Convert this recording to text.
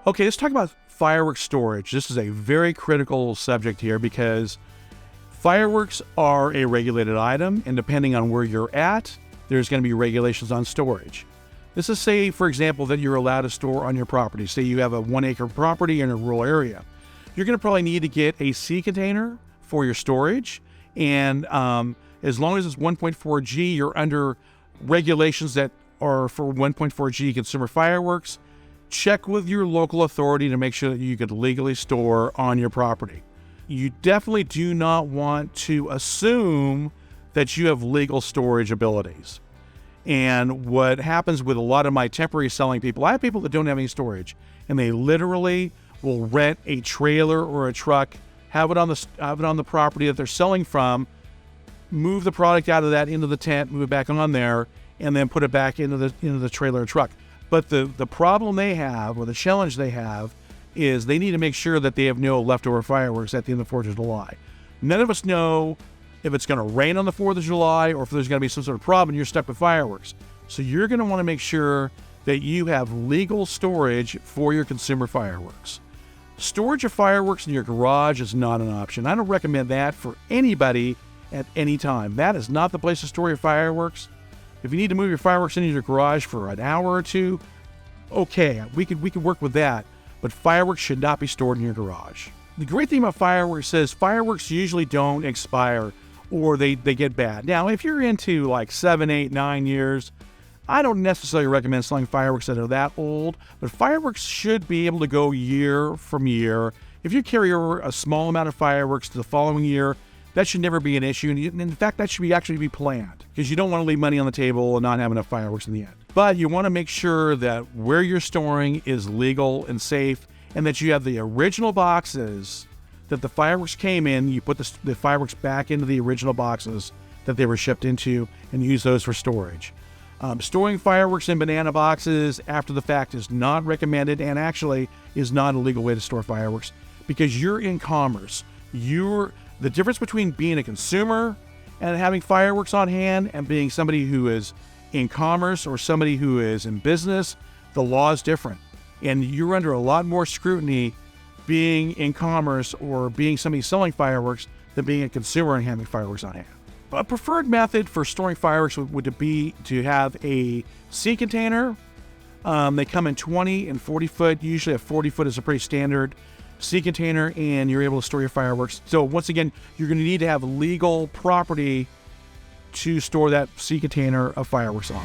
Okay, let's talk about fireworks storage. This is a very critical subject here because fireworks are a regulated item, and depending on where you're at, there's going to be regulations on storage. This is, say, for example, that you're allowed to store on your property. Say you have a 1 acre property in a rural area. You're going to probably need to get a sea container for your storage. And as long as it's 1.4 G, you're under regulations that are for 1.4 G consumer fireworks. Check with your local authority to make sure that you could legally store on your property. You definitely do not want to assume that you have legal storage abilities. And what happens with a lot of my temporary selling people, I have people that don't have any storage, and they literally will rent a trailer or a truck, have it on the property that they're selling from, move the product out of that into the tent, move it back on there, and then put it back into the trailer or truck. But the problem they have, or the challenge they have, is they need to make sure that they have no leftover fireworks at the end of the 4th of July. None of us know if it's going to rain on the 4th of July or if there's going to be some sort of problem and you're stuck with fireworks. So you're going to want to make sure that you have legal storage for your consumer fireworks. Storage of fireworks in your garage is not an option. I don't recommend that for anybody at any time. That is not the place to store your fireworks. If you need to move your fireworks into your garage for an hour or two, okay, we could work with that. But fireworks should not be stored in your garage. The great thing about fireworks is fireworks usually don't expire or they get bad. Now, if you're into like 7, 8, 9 years, I don't necessarily recommend selling fireworks that are that old, but fireworks should be able to go year from year. If you carry over a small amount of fireworks to the following year, that should never be an issue. And in fact, that should actually be planned because you don't want to leave money on the table and not have enough fireworks in the end. But you want to make sure that where you're storing is legal and safe and that you have the original boxes that the fireworks came in. You put the fireworks back into the original boxes that they were shipped into and use those for storage. Storing fireworks in banana boxes after the fact is not recommended and actually is not a legal way to store fireworks because you're in commerce. The difference between being a consumer and having fireworks on hand and being somebody who is in commerce or somebody who is in business, the law is different. And you're under a lot more scrutiny being in commerce or being somebody selling fireworks than being a consumer and having fireworks on hand. A preferred method for storing fireworks would be to have a sea container. They come in 20 and 40 foot. Usually a 40 foot is a pretty standard sea container, and you're able to store your fireworks. So once again, you're going to need to have legal property to store that sea container of fireworks on.